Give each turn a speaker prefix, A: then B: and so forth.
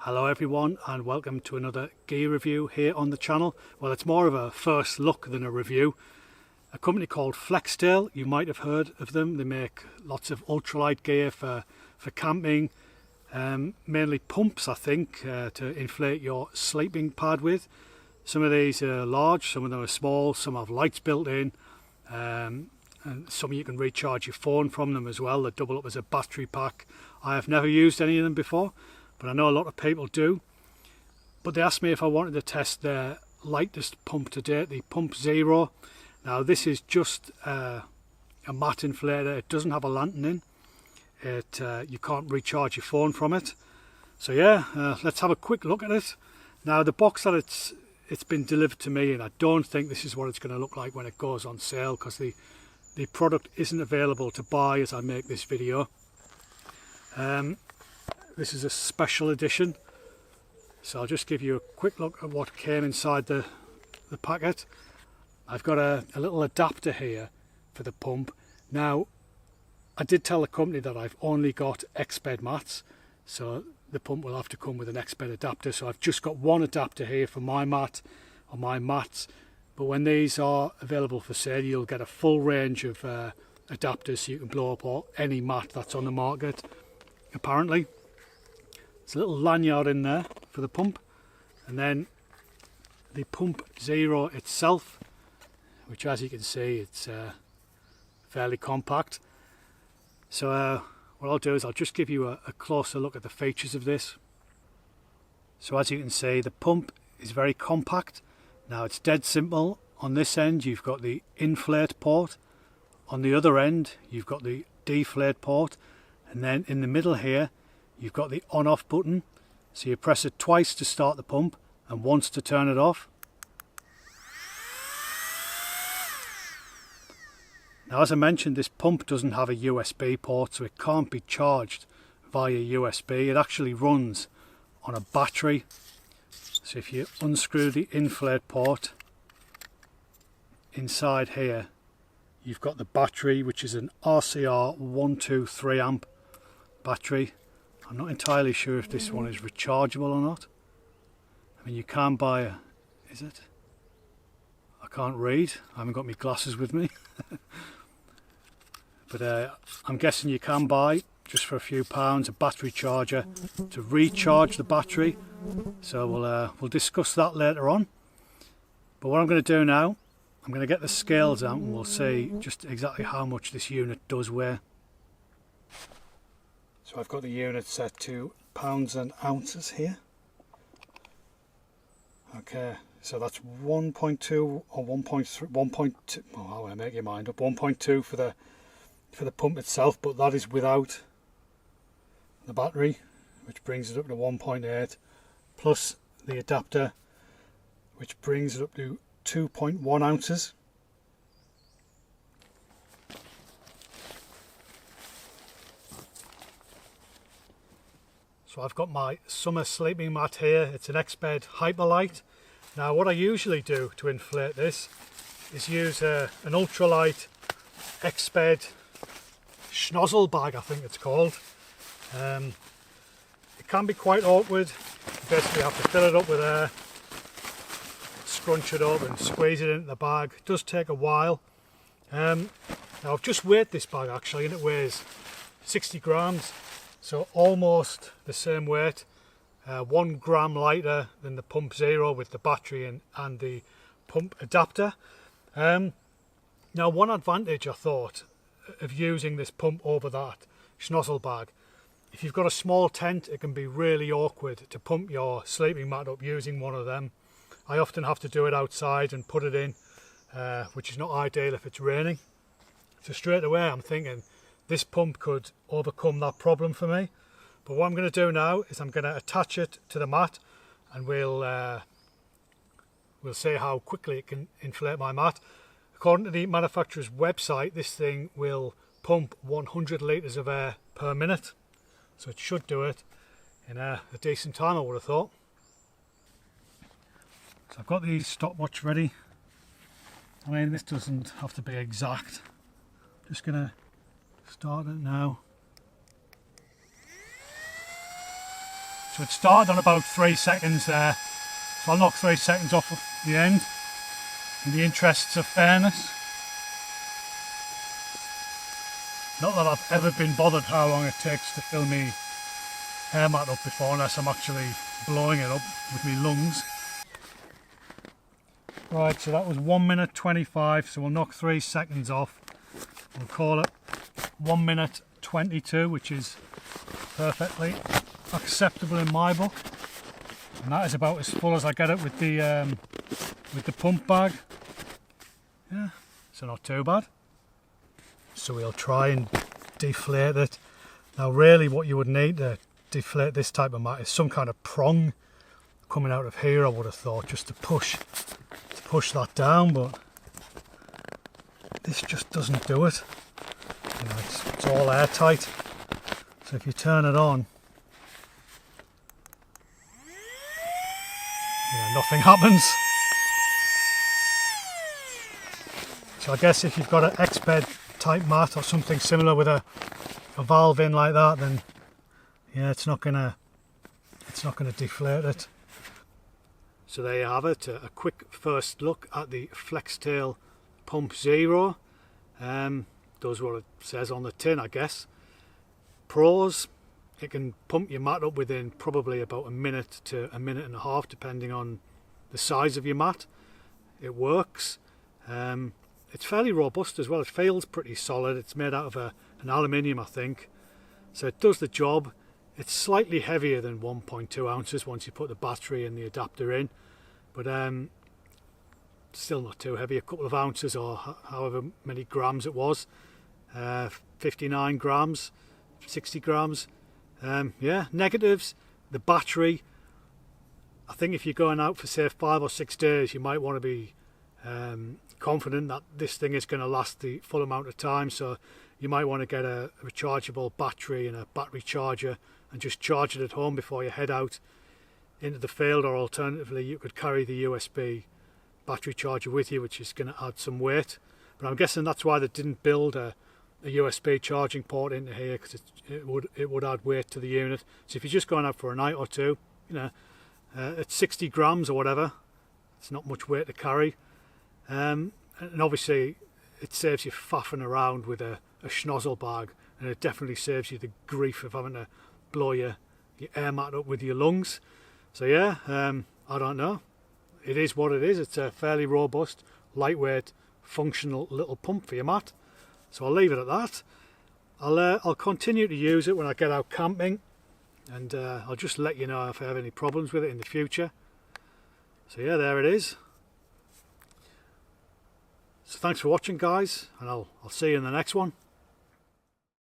A: Hello everyone and welcome to another gear review here on the channel. Well, it's more of a first look than a review. A company called Flextail, you might have heard of them. They make lots of ultralight gear for camping, mainly pumps I think, to inflate your sleeping pad with. Some of these are large, some of them are small, some have lights built in, and some you can recharge your phone from them as well. They double up as a battery pack. I have never used any of them before, but I know a lot of people do. But they asked me if I wanted to test their lightest pump to date, the Pump Zero. Now this is just a mat inflator. It doesn't have a lantern in it. You can't recharge your phone from it. So yeah, let's have a quick look at it. Now the box that it's been delivered to me, and I don't think this is what it's going to look like when it goes on sale, because the product isn't available to buy as I make this video. This is a special edition, so I'll just give you a quick look at what came inside the packet. I've got a little adapter here for the pump. Now, I did tell the company that I've only got X-bed mats, so the pump will have to come with an X-bed adapter. So I've just got one adapter here for my mat or my mats, but when these are available for sale, you'll get a full range of adapters so you can blow up any mat that's on the market, apparently. There's a little lanyard in there for the pump, and then the Pump Zero itself, which as you can see it's fairly compact. So what I'll do is I'll just give you a closer look at the features of this. So as you can see, the pump is very compact. Now it's dead simple. On this end you've got the inflate port, on the other end you've got the deflate port, and then in the middle here you've got the on-off button. So you press it twice to start the pump and once to turn it off. Now, as I mentioned, this pump doesn't have a USB port, so it can't be charged via USB. It actually runs on a battery. So if you unscrew the inflate port, inside here you've got the battery, which is an RCR 123 amp battery. I'm not entirely sure if this one is rechargeable or not. I mean, you can buy a... is it? I can't read. I haven't got my glasses with me. But I'm guessing you can buy, just for a few pounds, a battery charger to recharge the battery. So we'll discuss that later on. But what I'm going to do now, I'm going to get the scales out and we'll see just exactly how much this unit does weigh. So I've got the unit set to pounds and ounces here. Okay, so that's 1.2 or 1.3, 1.2, oh, I want to make your mind up, 1.2 for the pump itself, but that is without the battery, which brings it up to 1.8, plus the adapter, which brings it up to 2.1 ounces. So I've got my summer sleeping mat here. It's an X-bed Hyperlight. Now what I usually do to inflate this is use an ultralight X-bed schnozzle bag, I think it's called. It can be quite awkward. You basically have to fill it up with air, scrunch it up and squeeze it into the bag. It does take a while. Now I've just weighed this bag actually, and it weighs 60 grams. So almost the same weight, 1 gram lighter than the Pump Zero with the battery and the pump adapter. Now one advantage I thought of using this pump over that schnozzle bag, if you've got a small tent, it can be really awkward to pump your sleeping mat up using one of them. I often have to do it outside and put it in, which is not ideal if it's raining. So straight away I'm thinking this pump could overcome that problem for me. But what I'm going to do now is I'm going to attach it to the mat, and we'll see how quickly it can inflate my mat. According to the manufacturer's website, this thing will pump 100 litres of air per minute, so it should do it in a decent time, I would have thought. So I've got the stopwatch ready. I mean, this doesn't have to be exact. Just going to start it now. So it started on about 3 seconds there. So I'll knock 3 seconds off of the end in the interests of fairness. Not that I've ever been bothered how long it takes to fill me hair mat up before, unless I'm actually blowing it up with my lungs. Right, so that was 1 minute 25, so we'll knock 3 seconds off. We'll call it 1 minute 22, which is perfectly acceptable in my book. And that is about as full as I get it with the pump bag. Yeah, so not too bad. So we'll try and deflate it. Now really what you would need to deflate this type of mat is some kind of prong coming out of here, I would have thought, just to push that down, but this just doesn't do it. You know, it's all airtight. So if you turn it on, you know, nothing happens. So I guess if you've got an X-bed type mat or something similar with a valve in like that, then yeah, it's not gonna deflate it. So there you have it, a quick first look at the Flextail Pump Zero. Does what it says on the tin, I guess. Pros: it can pump your mat up within probably about a minute to a minute and a half, depending on the size of your mat. It works. It's fairly robust as well. It feels pretty solid. It's made out of an aluminium, I think, so it does the job. It's slightly heavier than 1.2 ounces once you put the battery and the adapter in, but still not too heavy. A couple of ounces, or however many grams it was, 59 grams, 60 grams. Yeah, negatives: the battery. I think if you're going out for say 5 or 6 days, you might want to be confident that this thing is going to last the full amount of time, so you might want to get a rechargeable battery and a battery charger and just charge it at home before you head out into the field, or alternatively you could carry the USB battery charger with you, which is going to add some weight. But I'm guessing that's why they didn't build a USB charging port into here, because it would add weight to the unit. So if you're just going out for a night or two, you know, at 60 grams or whatever, it's not much weight to carry. And obviously it saves you faffing around with a schnozzle bag, and it definitely saves you the grief of having to blow your air mat up with your lungs. So yeah, I don't know, it is what it is. It's a fairly robust, lightweight, functional little pump for your mat, so I'll leave it at that. I'll continue to use it when I get out camping, and I'll just let you know if I have any problems with it in the future. So yeah, there it is. So thanks for watching, guys, and I'll see you in the next one.